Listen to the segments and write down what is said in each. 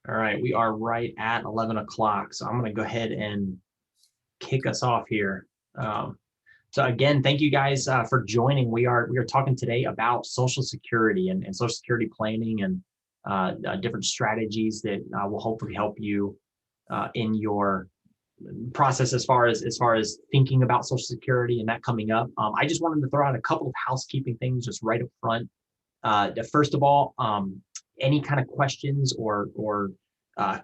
All right, we are right at 11 o'clock, so I'm going to go ahead and kick us off here. Um, so again, thank you guys for joining. We are talking today about Social Security and Social Security planning and different strategies that will hopefully help you in your process as far as thinking about Social Security and that coming up. I just wanted to throw out a couple of housekeeping things just right up front. First of all, any kind of questions or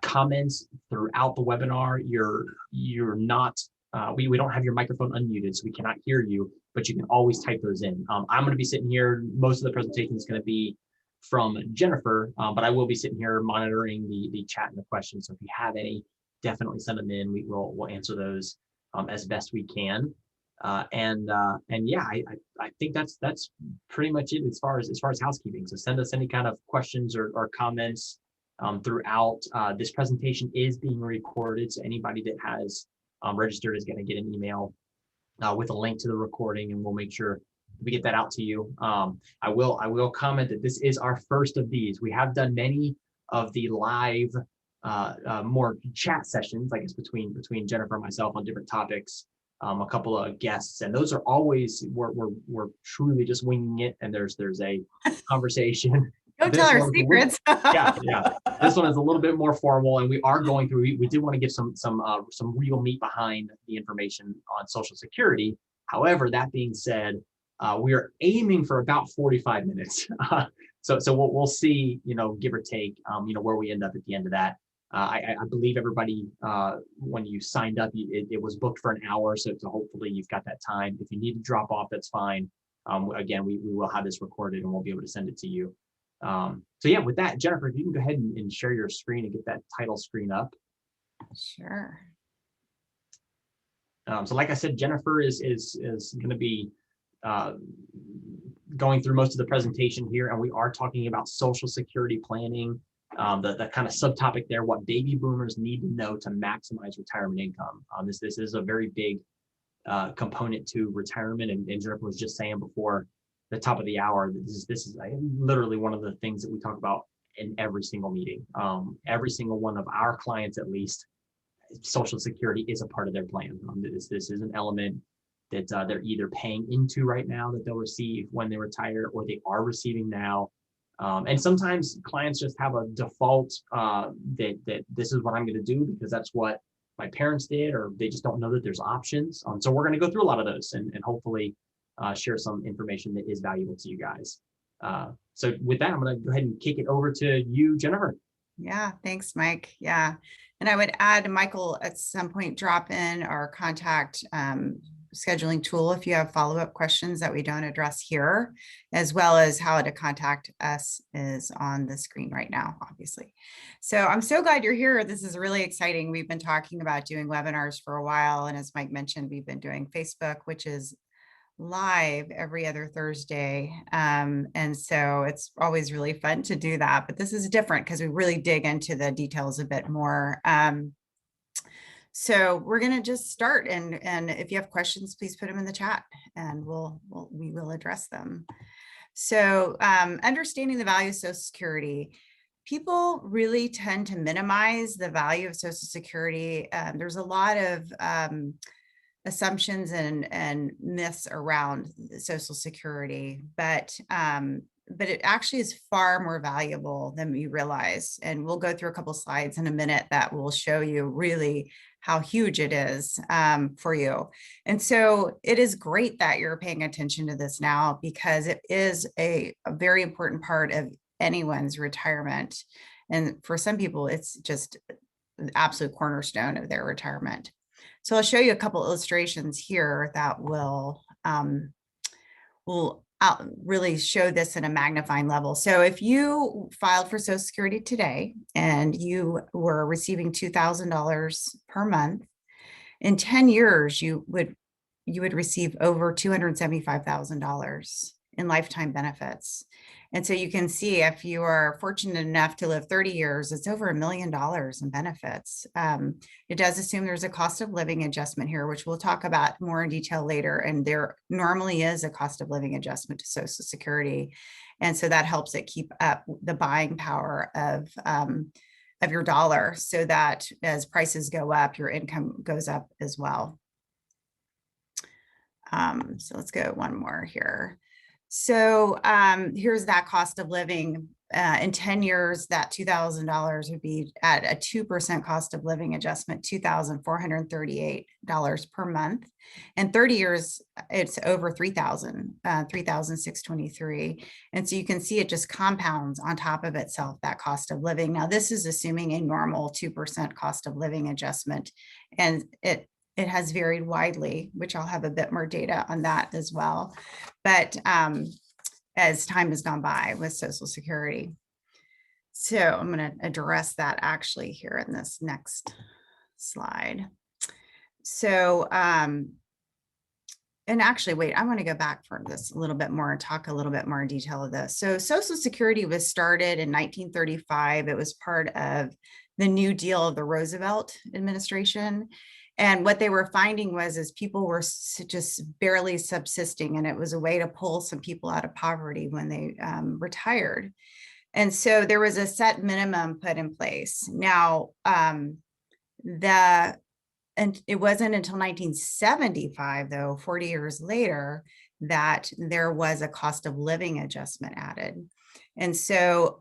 comments throughout the webinar, you're not we don't have your microphone unmuted, so we cannot hear you, but you can always type those in. I'm going to be sitting here. Most of the presentation is going to be from Jennifer, but I will be sitting here monitoring the chat and the questions. So if you have any, definitely send them in. We'll answer those as best we can. And yeah, I think that's pretty much it as far as housekeeping. So send us any kind of questions or comments throughout. This presentation is being recorded, so anybody that has registered is going to get an email with a link to the recording, and we'll make sure we get that out to you. I will comment that this is our first of these. We have done many of the live, more chat sessions, I guess, between Jennifer and myself on different topics. A couple of guests, and those are always we're truly just winging it, and there's a conversation. Don't tell This our one's a little, secrets. yeah. This one is a little bit more formal, and we are going through. We did want to give some real meat behind the information on Social Security. However, that being said, we are aiming for about 45 minutes. So we'll see, give or take, where we end up at the end of that. I believe everybody, when you signed up, it was booked for an hour. So hopefully you've got that time. If you need to drop off, that's fine. Again, we will have this recorded and we'll be able to send it to you. So yeah, with that, Jennifer, if you can go ahead and share your screen and get that title screen up. Sure. So like I said, Jennifer is going to be going through most of the presentation here, and we are talking about Social Security planning. The kind of subtopic there, what baby boomers need to know to maximize retirement income. This is a very big component to retirement, and Jennifer was just saying before the top of the hour, this is literally one of the things that we talk about in every single meeting. Every single one of our clients, at least, Social Security is a part of their plan. This is an element that they're either paying into right now that they'll receive when they retire, or they are receiving now. And sometimes clients just have a default that this is what I'm going to do because that's what my parents did, or they just don't know that there's options. So we're going to go through a lot of those and hopefully share some information that is valuable to you guys. So with that, I'm going to go ahead and kick it over to you, Jennifer. Yeah, thanks, Mike. Yeah. And I would add, Michael, at some point, drop in our contact scheduling tool if you have follow-up questions that we don't address here, as well as how to contact us is on the screen right now, obviously. So I'm so glad you're here. This is really exciting. We've been talking about doing webinars for a while. And as Mike mentioned, we've been doing Facebook, which is live every other Thursday. And so it's always really fun to do that, but this is different because we really dig into the details a bit more. So we're going to just start, and if you have questions, please put them in the chat and we will address them. So understanding the value of Social Security. People really tend to minimize the value of Social Security. There's a lot of assumptions and myths around Social Security, but it actually is far more valuable than we realize. And we'll go through a couple slides in a minute that will show you really how huge it is for you. And so it is great that you're paying attention to this now, because it is a very important part of anyone's retirement. And for some people, it's just an absolute cornerstone of their retirement. So I'll show you a couple illustrations here that will really show this in a magnifying level. So if you filed for Social Security today and you were receiving $2,000 per month, in 10 years, you would receive over $275,000 in lifetime benefits. And so you can see, if you are fortunate enough to live 30 years, it's over $1 million in benefits. It does assume there's a cost of living adjustment here, which we'll talk about more in detail later. And there normally is a cost of living adjustment to Social Security. And so that helps it keep up the buying power of of your dollar, so that as prices go up, your income goes up as well. So let's go one more here. So here's that cost of living. In 10 years, that $2,000 would be at a 2% cost of living adjustment, $2,438 per month. And 30 years, it's over $3,623. And so you can see it just compounds on top of itself, that cost of living. Now, this is assuming a normal 2% cost of living adjustment. And it has varied widely, which I'll have a bit more data on that as well. But as time has gone by with Social Security. So I'm going to address that actually here in this next slide. So, and actually, wait, I want to go back for this a little bit more and talk a little bit more in detail of this. So Social Security was started in 1935. It was part of the New Deal of the Roosevelt administration. And what they were finding was people were just barely subsisting, and it was a way to pull some people out of poverty when they retired. And so there was a set minimum put in place. Now, and it wasn't until 1975, though, 40 years later, that there was a cost of living adjustment added. And so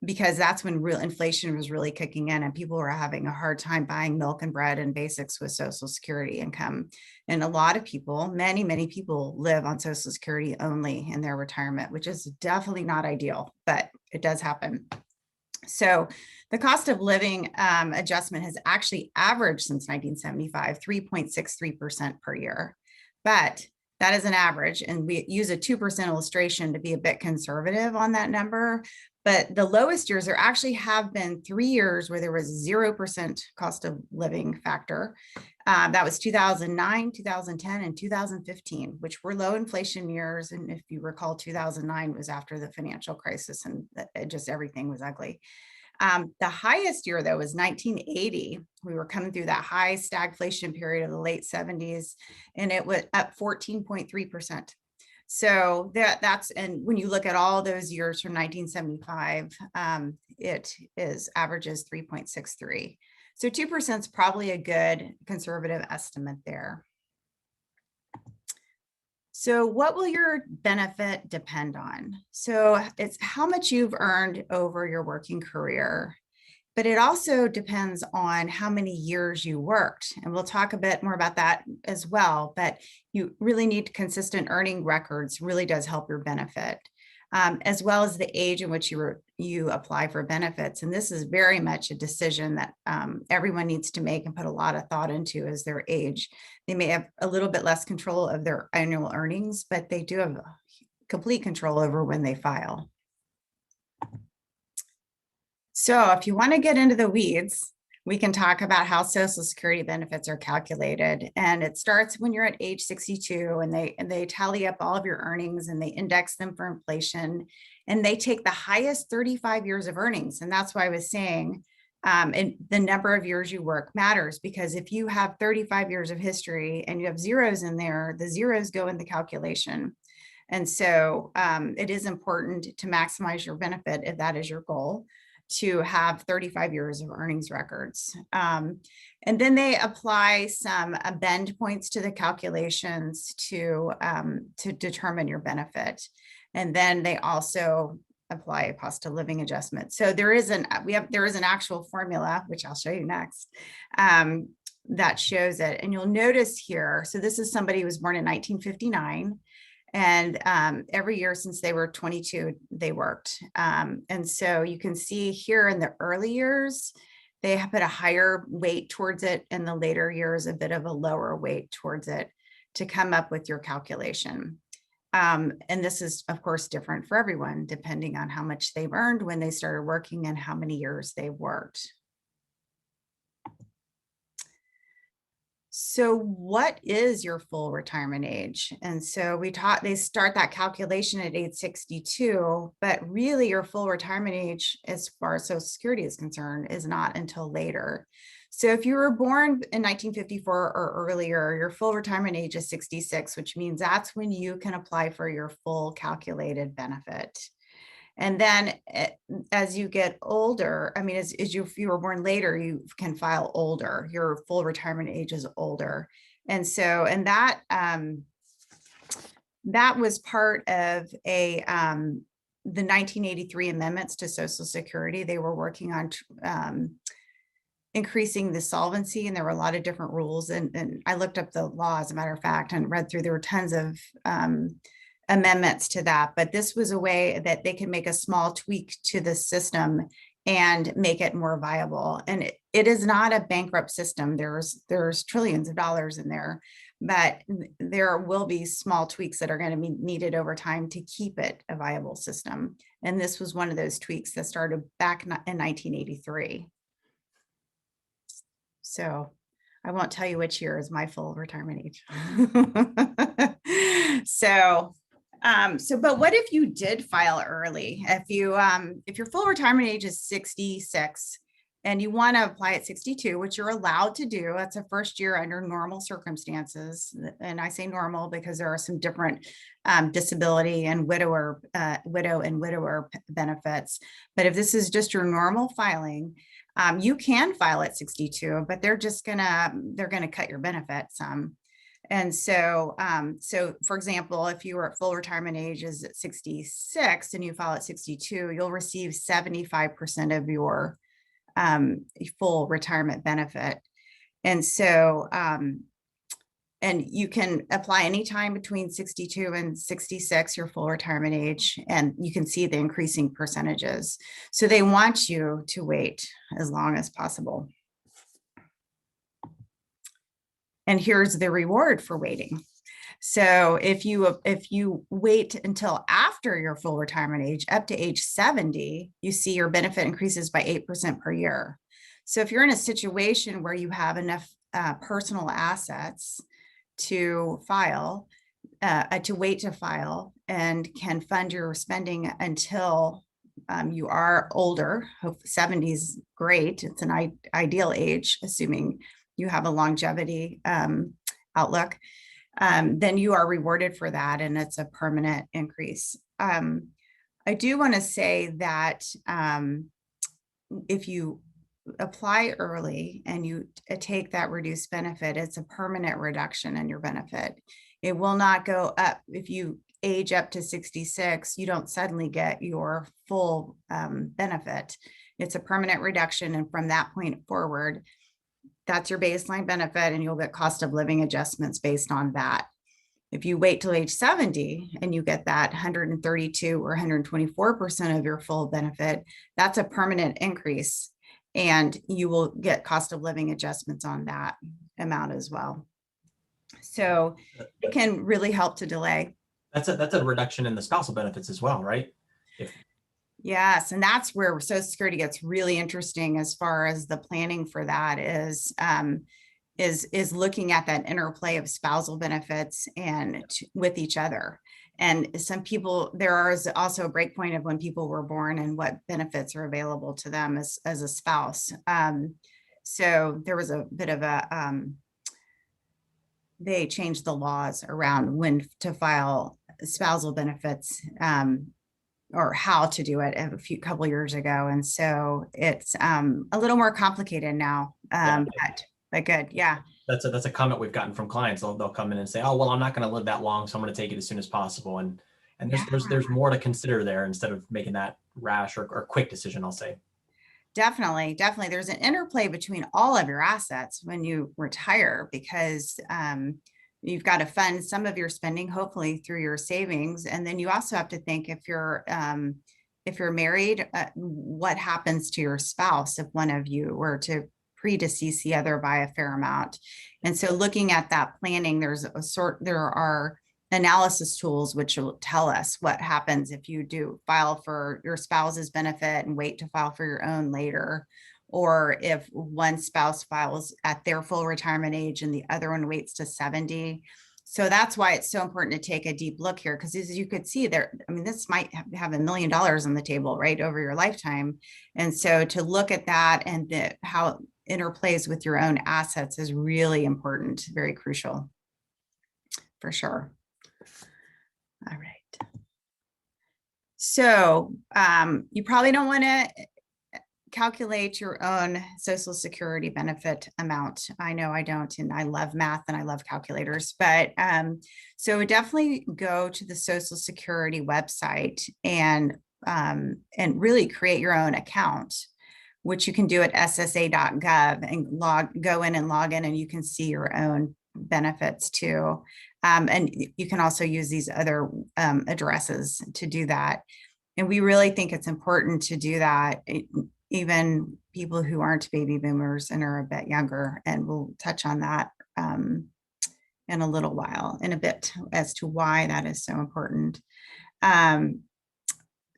because that's when real inflation was really kicking in, and people were having a hard time buying milk and bread and basics with Social Security income. And a lot of people, many, many people live on Social Security only in their retirement, which is definitely not ideal, but it does happen. So the cost of living adjustment has actually averaged since 1975, 3.63% per year. But that is an average, and we use a 2% illustration to be a bit conservative on that number. But the lowest years, there actually have been 3 years where there was 0% cost of living factor. That was 2009, 2010, and 2015, which were low inflation years. And if you recall, 2009 was after the financial crisis, and just everything was ugly. The highest year, though, was 1980. We were coming through that high stagflation period of the late 70s, and it was up 14.3%. So that's, and when you look at all those years from 1975, it averages 3.63. So 2% is probably a good conservative estimate there. So what will your benefit depend on? So it's how much you've earned over your working career, but it also depends on how many years you worked. And we'll talk a bit more about that as well, but you really need consistent earning records, really does help your benefit, as well as the age in which you apply for benefits. And this is very much a decision that everyone needs to make and put a lot of thought into as their age. They may have a little bit less control of their annual earnings, but they do have complete control over when they file. So if you want to get into the weeds, we can talk about how Social Security benefits are calculated. And it starts when you're at age 62, and they tally up all of your earnings and they index them for inflation. And they take the highest 35 years of earnings. And that's why I was saying and the number of years you work matters, because if you have 35 years of history and you have zeros in there, the zeros go in the calculation. And so it is important to maximize your benefit if that is your goal, to have 35 years of earnings records. And then they apply some bend points to the calculations to determine your benefit. And then they also apply a cost of living adjustment. So there is an actual formula, which I'll show you next, that shows it. And you'll notice here, so this is somebody who was born in 1959. And every year since they were 22, they worked. And so you can see here in the early years, they have put a higher weight towards it, and the later years, a bit of a lower weight towards it to come up with your calculation. And this is, of course, different for everyone, depending on how much they've earned when they started working and how many years they worked. So what is your full retirement age? And so they start that calculation at age 62, but really your full retirement age, as far as Social Security is concerned, is not until later. So if you were born in 1954 or earlier, your full retirement age is 66, which means that's when you can apply for your full calculated benefit. And then as you get older, I mean, as you, if you were born later, you can file older, your full retirement age is older. And so, and that, that was part of the 1983 amendments to Social Security. They were working on increasing the solvency, and there were a lot of different rules. And I looked up the law, as a matter of fact, and read through, there were tons of amendments to that. But this was a way that they can make a small tweak to the system and make it more viable. And it is not a bankrupt system. There's trillions of dollars in there, but there will be small tweaks that are going to be needed over time to keep it a viable system. And this was one of those tweaks that started back in 1983. So I won't tell you which year is my full retirement age. But what if you did file early? If your full retirement age is 66 and you want to apply at 62, which you're allowed to do, that's a first year under normal circumstances. And I say normal because there are some different disability and widow and widower benefits. But if this is just your normal filing, you can file at 62, but they're gonna cut your benefit some. And so, for example, if you were at full retirement age is at 66 and you file at 62, you'll receive 75% of your full retirement benefit. And so, and you can apply anytime between 62 and 66, your full retirement age, and you can see the increasing percentages. So they want you to wait as long as possible. And here's the reward for waiting. So if you wait until after your full retirement age, up to age 70, you see your benefit increases by 8% per year. So if you're in a situation where you have enough personal assets to file, to wait to file, and can fund your spending until you are older, 70 is great. It's an ideal age, assuming you have a longevity outlook. Then you are rewarded for that, and it's a permanent increase. I do want to say that if you apply early and you take that reduced benefit, it's a permanent reduction in your benefit. It will not go up. If you age up to 66, you don't suddenly get your full benefit. It's a permanent reduction, and from that point forward, that's your baseline benefit, and you'll get cost of living adjustments based on that. If you wait till age 70 and you get that 132 or 124% of your full benefit, that's a permanent increase, and you will get cost of living adjustments on that amount as well. So it can really help to delay. That's a reduction in the spousal benefits as well, right? Yes, and that's where Social Security gets really interesting as far as the planning for that is looking at that interplay of spousal benefits and with each other. And some people, there is also a break point of when people were born and what benefits are available to them as a spouse. So there was a bit of a, they changed the laws around when to file spousal benefits, or how to do it a couple years ago. And so it's a little more complicated now, but good. Yeah. That's a comment we've gotten from clients. They'll come in and say, oh, well, I'm not going to live that long, so I'm going to take it as soon as possible. And there's more to consider there instead of making that rash or quick decision, I'll say. Definitely. There's an interplay between all of your assets when you retire, because you've got to fund some of your spending, hopefully through your savings. And then you also have to think, if you're married, what happens to your spouse if one of you were to predecease the other by a fair amount. And so looking at that planning, there are analysis tools which will tell us what happens if you do file for your spouse's benefit and wait to file for your own later, or if one spouse files at their full retirement age and the other one waits to 70. So that's why it's so important to take a deep look here, because as you could see there, I mean, this might have $1 million on the table, right, over your lifetime. And so to look at that and how it interplays with your own assets is really important, very crucial, for sure. All right. So you probably don't want to calculate your own Social Security benefit amount. I know I don't, and I love math and I love calculators, but so definitely go to the Social Security website and really create your own account, which you can do at ssa.gov and go in and log in, and you can see your own benefits too. And you can also use these other addresses to do that. And we really think it's important to do that, even people who aren't baby boomers and are a bit younger. And we'll touch on that in a little while, in a bit, as to why that is so important.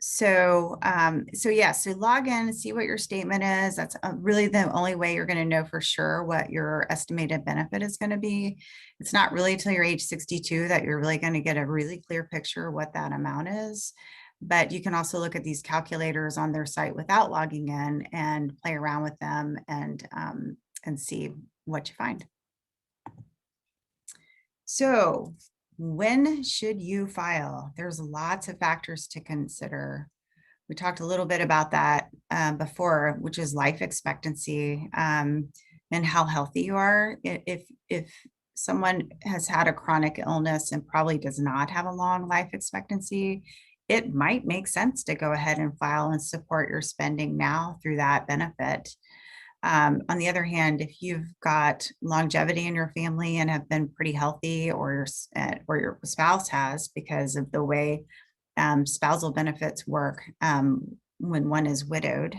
So log in and see what your statement is. That's really the only way you're going to know for sure what your estimated benefit is going to be. It's not really till you're age 62 that you're really going to get a really clear picture of what that amount is. But you can also look at these calculators on their site without logging in and play around with them and see what you find. So when should you file? There's lots of factors to consider. We talked a little bit about that before, which is life expectancy and how healthy you are. If someone has had a chronic illness and probably does not have a long life expectancy, it might make sense to go ahead and file and support your spending now through that benefit. On the other hand, if you've got longevity in your family and have been pretty healthy, or your spouse has, because of the way spousal benefits work when one is widowed,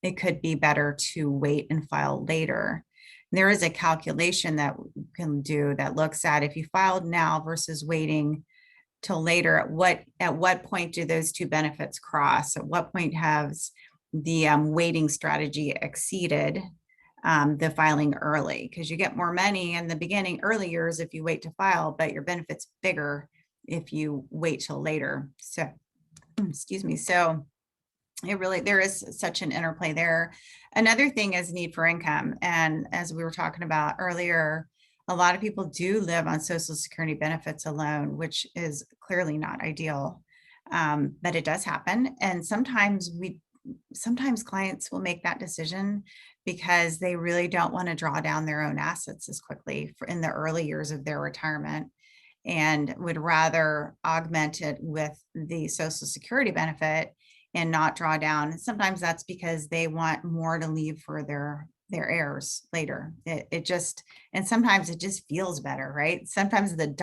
it could be better to wait and file later. There is a calculation that you can do that looks at if you filed now versus waiting till later, at what point do those two benefits cross? At what point has the waiting strategy exceeded the filing early? Because you get more money in the beginning, early years, if you wait to file, but your benefit's bigger if you wait till later. So, excuse me. So there is such an interplay there. Another thing is need for income. And as we were talking about earlier, a lot of people do live on Social Security benefits alone, which is clearly not ideal, but it does happen. And sometimes clients will make that decision because they really don't want to draw down their own assets as quickly in the early years of their retirement, and would rather augment it with the Social Security benefit and not draw down. Sometimes that's because they want more to leave for their heirs later. And sometimes it just feels better, right? Sometimes the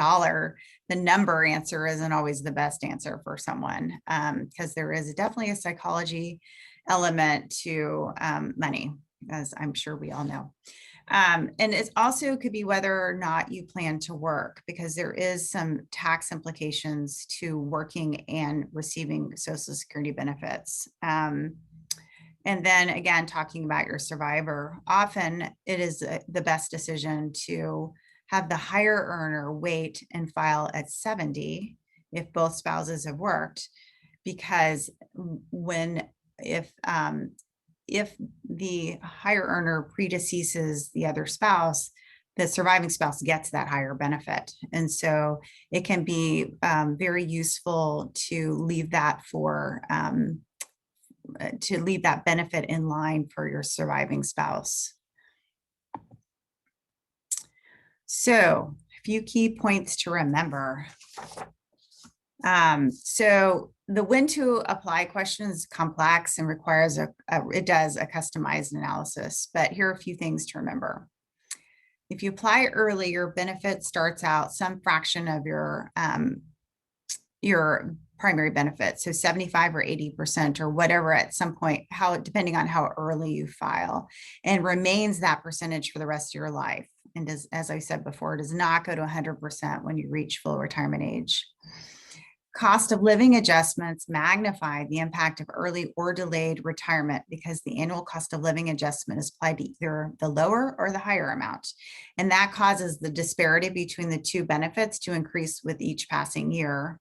number answer isn't always the best answer for someone, because there is definitely a psychology element to money, as I'm sure we all know. And it also could be whether or not you plan to work, because there is some tax implications to working and receiving Social Security benefits. And then again, talking about your survivor, often it is the best decision to have the higher earner wait and file at 70 if both spouses have worked, because if the higher earner predeceases the other spouse, the surviving spouse gets that higher benefit. And so it can be very useful to leave that benefit in line for your surviving spouse. So a few key points to remember. So the when to apply question is complex and requires a customized analysis, but here are a few things to remember. If you apply early, your benefit starts out some fraction of your primary benefit, so 75 or 80% or whatever at some point, depending on how early you file, and remains that percentage for the rest of your life. And as I said before, it does not go to 100% when you reach full retirement age. Cost of living adjustments magnify the impact of early or delayed retirement, because the annual cost of living adjustment is applied to either the lower or the higher amount. And that causes the disparity between the two benefits to increase with each passing year.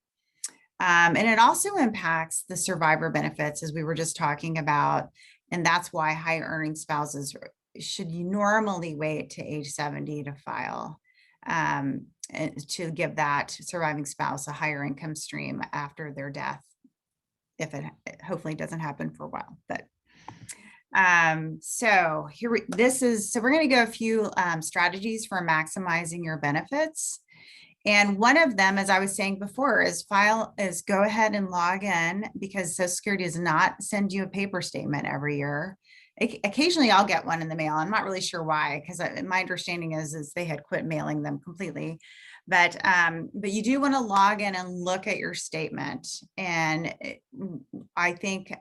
And it also impacts the survivor benefits, as we were just talking about. And that's why high earning spouses should normally wait to age 70 to file. to give that surviving spouse a higher income stream after their death, if it hopefully doesn't happen for a while. But so we're going to go a few strategies for maximizing your benefits. And one of them, as I was saying before, is go ahead and log in, because Social Security does not send you a paper statement every year. Occasionally I'll get one in the mail. I'm not really sure why, because my understanding is they had quit mailing them completely. But you do want to log in and look at your statement. And I think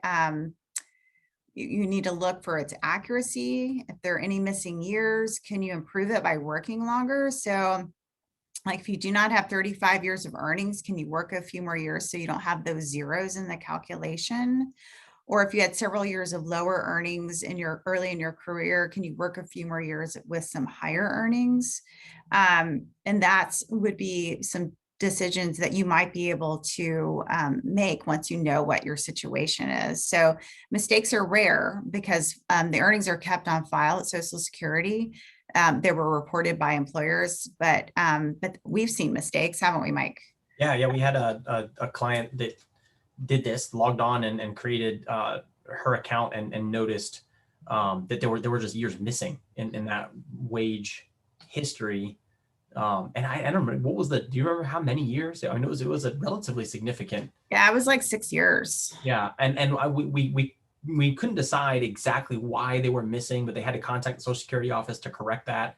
you need to look for its accuracy. If there are any missing years, can you improve it by working longer? So like if you do not have 35 years of earnings, can you work a few more years so you don't have those zeros in the calculation? Or if you had several years of lower earnings early in your career, can you work a few more years with some higher earnings? And that would be some decisions that you might be able to make once you know what your situation is. So mistakes are rare because the earnings are kept on file at Social Security. They were reported by employers, but we've seen mistakes, haven't we, Mike? Yeah. We had a client that did this, logged on and created her account and noticed that there were just years missing in that wage history. And I don't remember, do you remember how many years? I mean, it was a relatively significant. Yeah, it was like 6 years. Yeah. We couldn't decide exactly why they were missing, but they had to contact the Social Security office to correct that.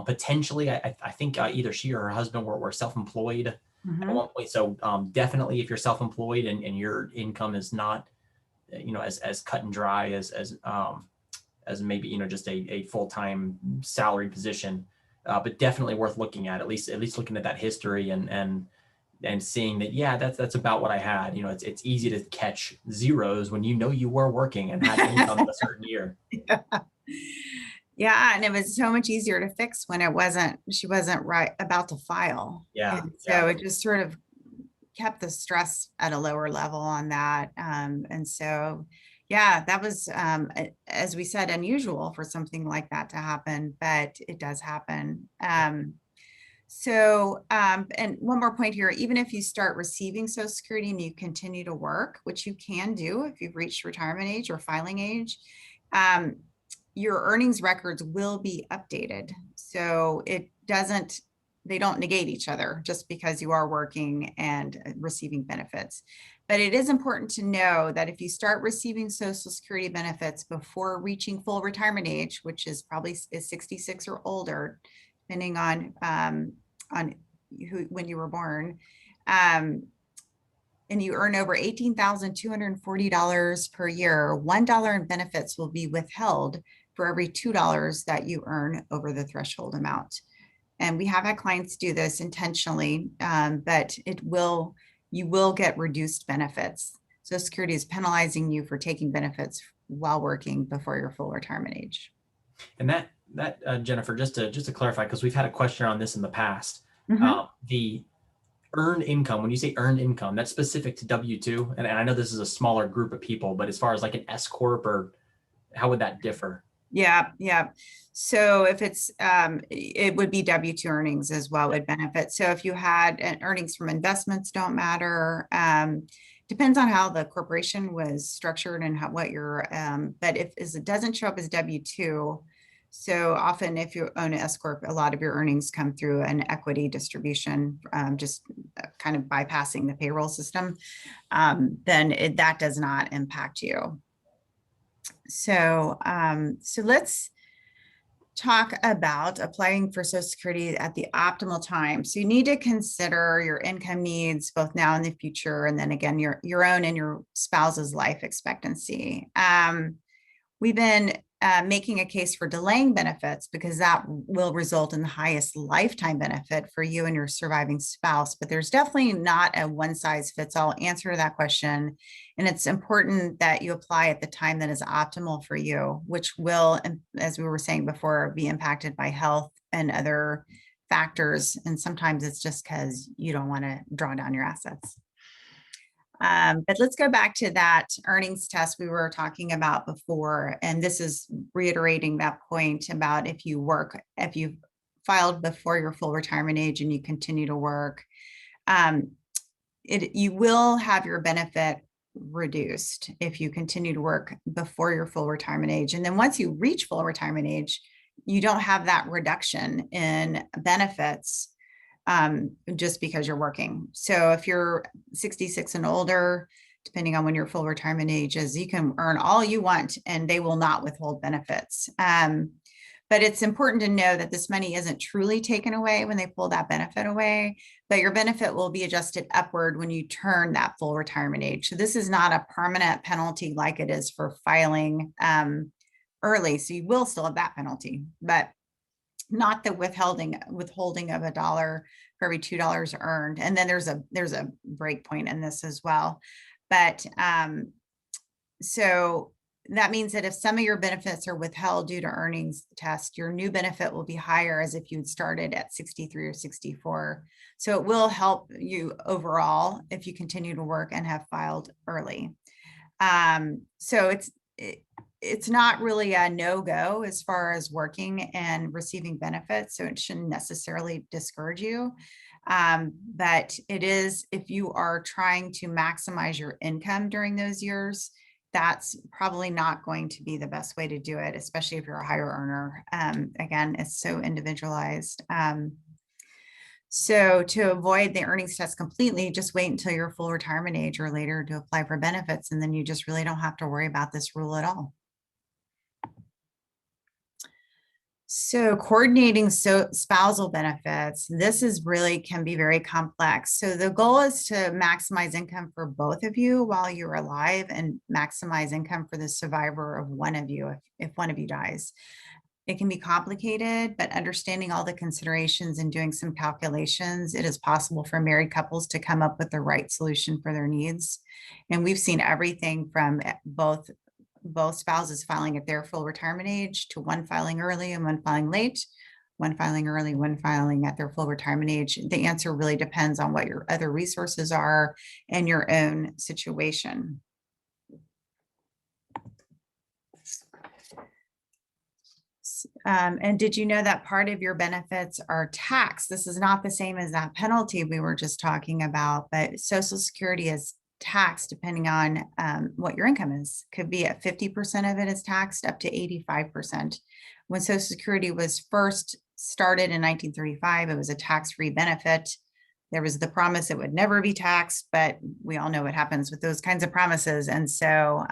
Potentially, I think either she or her husband were self-employed at one point. So definitely if you're self-employed and your income is not, as cut and dry as maybe, just a full-time salary position, but definitely worth looking at least looking at that history and seeing that, yeah, that's about what I had. It's easy to catch zeros when you were working and had income in a certain year. Yeah, and it was so much easier to fix when she wasn't about to file. Yeah. And so it just sort of kept the stress at a lower level on that. And so, yeah, that was, as we said, unusual for something like that to happen, but it does happen. And one more point here, even if you start receiving Social Security and you continue to work, which you can do if you've reached retirement age or filing age, your earnings records will be updated. So they don't negate each other just because you are working and receiving benefits. But it is important to know that if you start receiving Social Security benefits before reaching full retirement age, which is probably 66 or older, depending on when you were born, and you earn over $18,240 per year, $1 in benefits will be withheld for every $2 that you earn over the threshold amount. And we have had clients do this intentionally, but you will get reduced benefits. Social Security is penalizing you for taking benefits while working before your full retirement age. And that Jennifer, just to clarify, because we've had a question on this in the past, the earned income, when you say earned income, that's specific to W-2. And I know this is a smaller group of people, but as far as like an S Corp, or how would that differ? Yeah. So if it would be W-2 earnings as well would benefit. So if you had earnings from investments, don't matter. Depends on how the corporation was structured and but if it doesn't show up as W-2, so often if you own an S Corp, a lot of your earnings come through an equity distribution, just kind of bypassing the payroll system, then that does not impact you. So let's talk about applying for Social Security at the optimal time. So you need to consider your income needs both now and the future, and then again, your own and your spouse's life expectancy. We've been making a case for delaying benefits because that will result in the highest lifetime benefit for you and your surviving spouse. But there's definitely not a one size fits all answer to that question. And it's important that you apply at the time that is optimal for you, which will, as we were saying before, be impacted by health and other factors. And sometimes it's just because you don't want to draw down your assets. But let's go back to that earnings test we were talking about before. And this is reiterating that point about if you filed before your full retirement age and you continue to work, you will have your benefit reduced if you continue to work before your full retirement age. And then once you reach full retirement age, you don't have that reduction in benefits just because you're working. So if you're 66 and older, depending on when your full retirement age is, you can earn all you want and they will not withhold benefits. But it's important to know that this money isn't truly taken away when they pull that benefit away, but your benefit will be adjusted upward when you turn that full retirement age. So this is not a permanent penalty like it is for filing early. So you will still have that penalty, but not the withholding of $1 for every $2 earned. And then there's a break point in this as well. But so that means that if some of your benefits are withheld due to earnings test, your new benefit will be higher as if you'd started at 63 or 64. So it will help you overall if you continue to work and have filed early. So it's not really a no-go as far as working and receiving benefits. So it shouldn't necessarily discourage you. But it is, if you are trying to maximize your income during those years, that's probably not going to be the best way to do it, especially if you're a higher earner. Again, it's so individualized. So to avoid the earnings test completely, just wait until your full retirement age or later to apply for benefits. And then you just really don't have to worry about this rule at all. So coordinating spousal benefits, this is really can be very complex. So the goal is to maximize income for both of you while you're alive and maximize income for the survivor of one of you if one of you dies. It can be complicated, but understanding all the considerations and doing some calculations, it is possible for married couples to come up with the right solution for their needs. And we've seen everything from both spouses filing at their full retirement age to one filing early and one filing late, one filing early, one filing at their full retirement age. The answer really depends on what your other resources are and your own situation. And did you know that part of your benefits are taxed? This is not the same as that penalty we were just talking about, but Social Security is taxed depending on what your income is. Could be at 50% of it is taxed up to 85%. When Social Security was first started in 1935, it was a tax-free benefit. There was the promise it would never be taxed, but we all know what happens with those kinds of promises. And so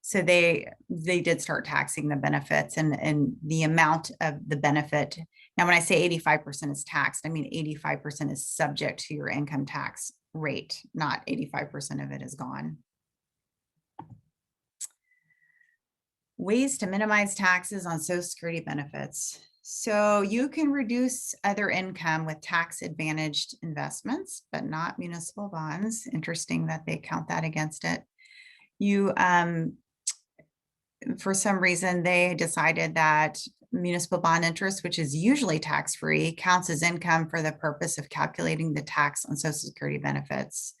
so they did start taxing the benefits and the amount of the benefit. Now, when I say 85% is taxed, I mean 85% is subject to your income tax rate, not 85% of it is gone. Ways to minimize taxes on Social Security benefits. So you can reduce other income with tax advantaged investments, but not municipal bonds. Interesting that they count that against it. You, for some reason, they decided that municipal bond interest, which is usually tax-free, counts as income for the purpose of calculating the tax on Social Security benefits.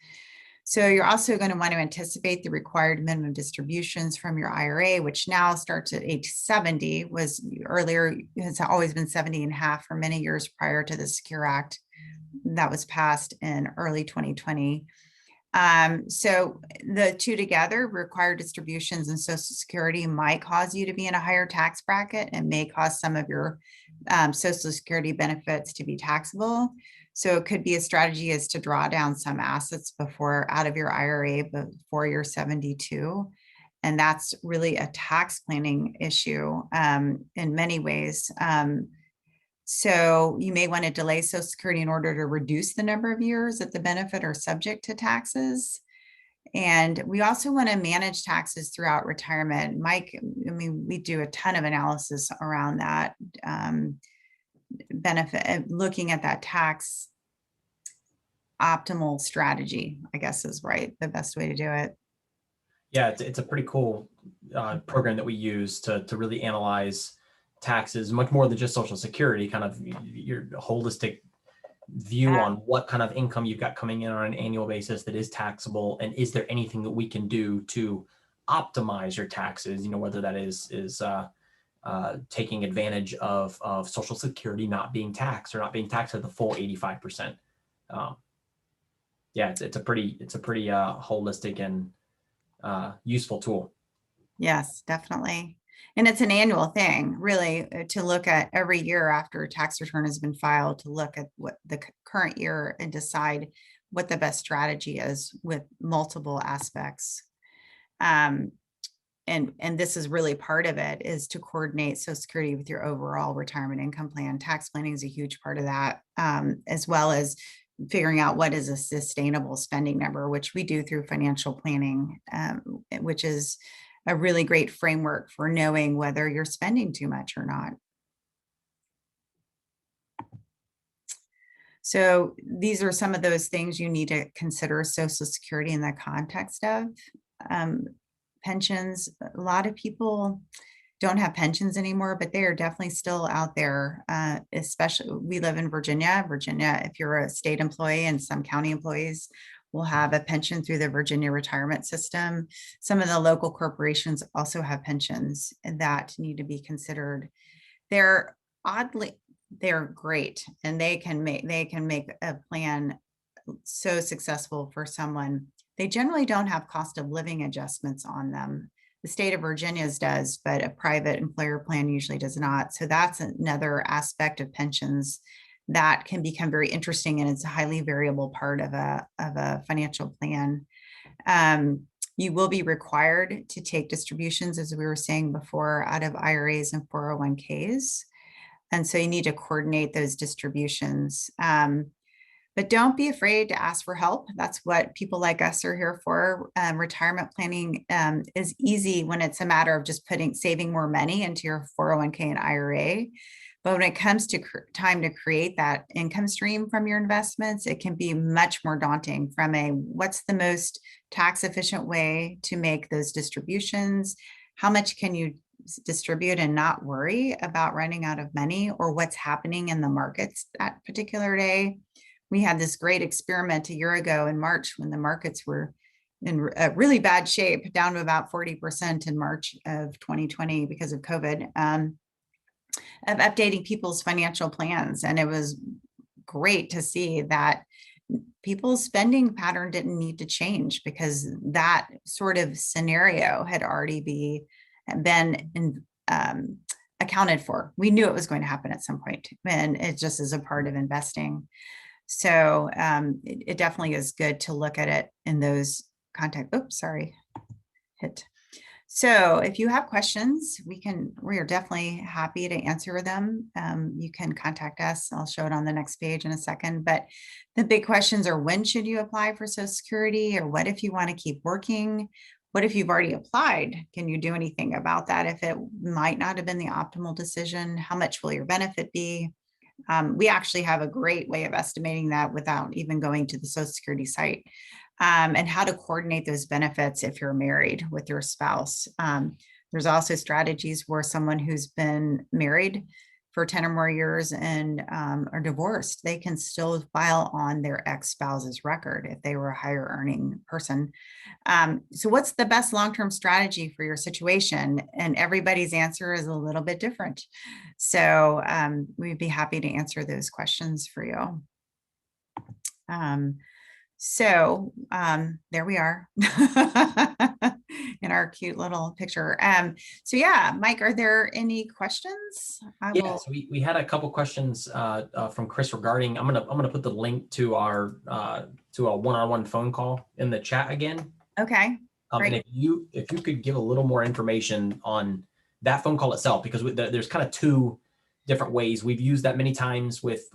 So you're also going to want to anticipate the required minimum distributions from your IRA, which now starts at age 70, was earlier, has always been 70 and a half for many years prior to the Secure Act that was passed in early 2020. So the two together, required distributions and Social Security, might cause you to be in a higher tax bracket and may cause some of your Social Security benefits to be taxable. So it could be a strategy is to draw down some assets out of your IRA before you're 72. And that's really a tax planning issue in many ways. So you may want to delay Social Security in order to reduce the number of years that the benefit are subject to taxes. And we also want to manage taxes throughout retirement. Mike, I mean, we do a ton of analysis around that benefit, looking at that tax optimal strategy, I guess is right, the best way to do it. Yeah, it's a pretty cool program that we use to really analyze taxes, much more than just Social Security, kind of your holistic view on what kind of income you've got coming in on an annual basis that is taxable, and is there anything that we can do to optimize your taxes, you know, whether that is taking advantage of Social Security not being taxed or not being taxed at the full 85%. Yeah, it's a pretty holistic and useful tool. Yes, definitely. And it's an annual thing, really, to look at every year after a tax return has been filed, to look at what the current year and decide what the best strategy is with multiple aspects. And this is really part of it, is to coordinate Social Security with your overall retirement income plan. Tax planning is a huge part of that, as well as figuring out what is a sustainable spending number, which we do through financial planning, which is a really great framework for knowing whether you're spending too much or not. So these are some of those things you need to consider Social Security in the context of pensions. A lot of people don't have pensions anymore, but they are definitely still out there. Especially, we live in Virginia. Virginia, if you're a state employee, and some county employees will have a pension through the Virginia retirement system. Some of the local corporations also have pensions that need to be considered. They're great, and they can make a plan so successful for someone. They generally don't have cost of living adjustments on them. The state of Virginia's does, but a private employer plan usually does not. So that's another aspect of pensions that can become very interesting, and it's a highly variable part of a financial plan. You will be required to take distributions, as we were saying before, out of IRAs and 401ks. And so you need to coordinate those distributions. But don't be afraid to ask for help. That's what people like us are here for. Retirement planning is easy when it's a matter of just saving more money into your 401k and IRA. But when it comes to time to create that income stream from your investments, it can be much more daunting from what's the most tax efficient way to make those distributions? How much can you distribute and not worry about running out of money, or what's happening in the markets that particular day? We had this great experiment a year ago in March, when the markets were in a really bad shape, down to about 40% in March of 2020 because of COVID, of updating people's financial plans. And it was great to see that people's spending pattern didn't need to change, because that sort of scenario had already been accounted for. We knew it was going to happen at some point, and it just is a part of investing. So it definitely is good to look at it in those context. Oops, sorry, hit. So if you have questions, we are definitely happy to answer them. You can contact us. I'll show it on the next page in a second. But the big questions are, when should you apply for Social Security? Or what if you want to keep working? What if you've already applied? Can you do anything about that if it might not have been the optimal decision? How much will your benefit be? We actually have a great way of estimating that without even going to the Social Security site, and how to coordinate those benefits if you're married with your spouse. There's also strategies where someone who's been married for 10 or more years and are divorced, they can still file on their ex-spouse's record if they were a higher earning person. So what's the best long-term strategy for your situation? And everybody's answer is a little bit different. So we'd be happy to answer those questions for you. So there we are in our cute little picture. So yeah, Mike, are there any questions? So we had a couple questions from Chris regarding. I'm gonna put the link to our to a one-on-one phone call in the chat again. Okay. And if you could give a little more information on that phone call itself, because there's kind of two different ways. We've used that many times with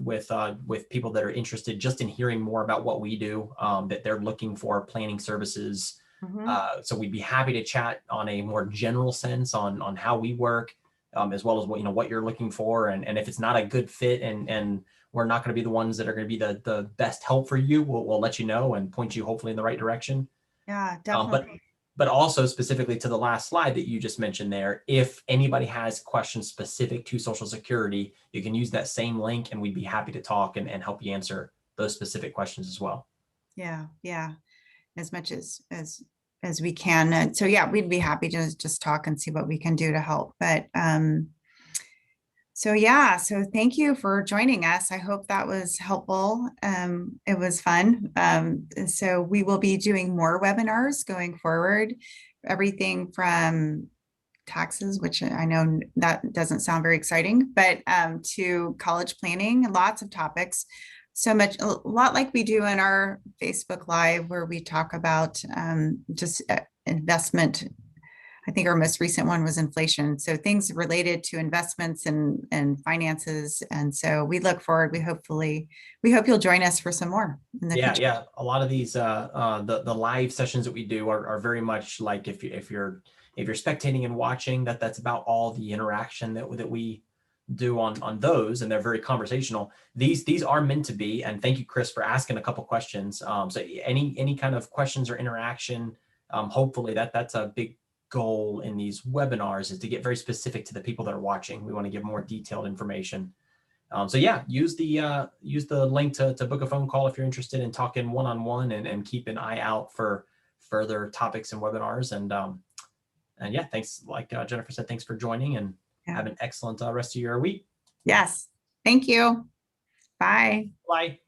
people that are interested just in hearing more about what we do, that they're looking for planning services. Mm-hmm. So we'd be happy to chat on a more general sense on how we work, as well as what you're looking for. And if it's not a good fit and we're not going to be the ones that are going to be the best help for you, we'll let you know and point you hopefully in the right direction. Yeah, definitely. But also specifically to the last slide that you just mentioned there, if anybody has questions specific to Social Security, you can use that same link and we'd be happy to talk and help you answer those specific questions as well. Yeah. As much as we can. And so, yeah, we'd be happy to just talk and see what we can do to help. But So yeah, so thank you for joining us. I hope that was helpful. It was fun. And so we will be doing more webinars going forward, everything from taxes, which I know that doesn't sound very exciting, but to college planning, lots of topics. So much, a lot like we do in our Facebook Live, where we talk about just investment. I think our most recent one was inflation. So things related to investments and finances. And so we look forward, we hope you'll join us for some more in the Yeah, future. yeah. A lot of these the live sessions that we do are very much like if you're spectating and watching, that's about all the interaction that we do on those, and they're very conversational. These are meant to be, and thank you, Chris, for asking a couple questions. So any kind of questions or interaction, hopefully that's a big goal in these webinars, is to get very specific to the people that are watching. We want to give more detailed information. So yeah, use the link to book a phone call if you're interested in talking one-on-one, and keep an eye out for further topics and webinars. And yeah, thanks. Like Jennifer said, thanks for joining, and Yeah. have an excellent rest of your week. Yes. Thank you. Bye. Bye.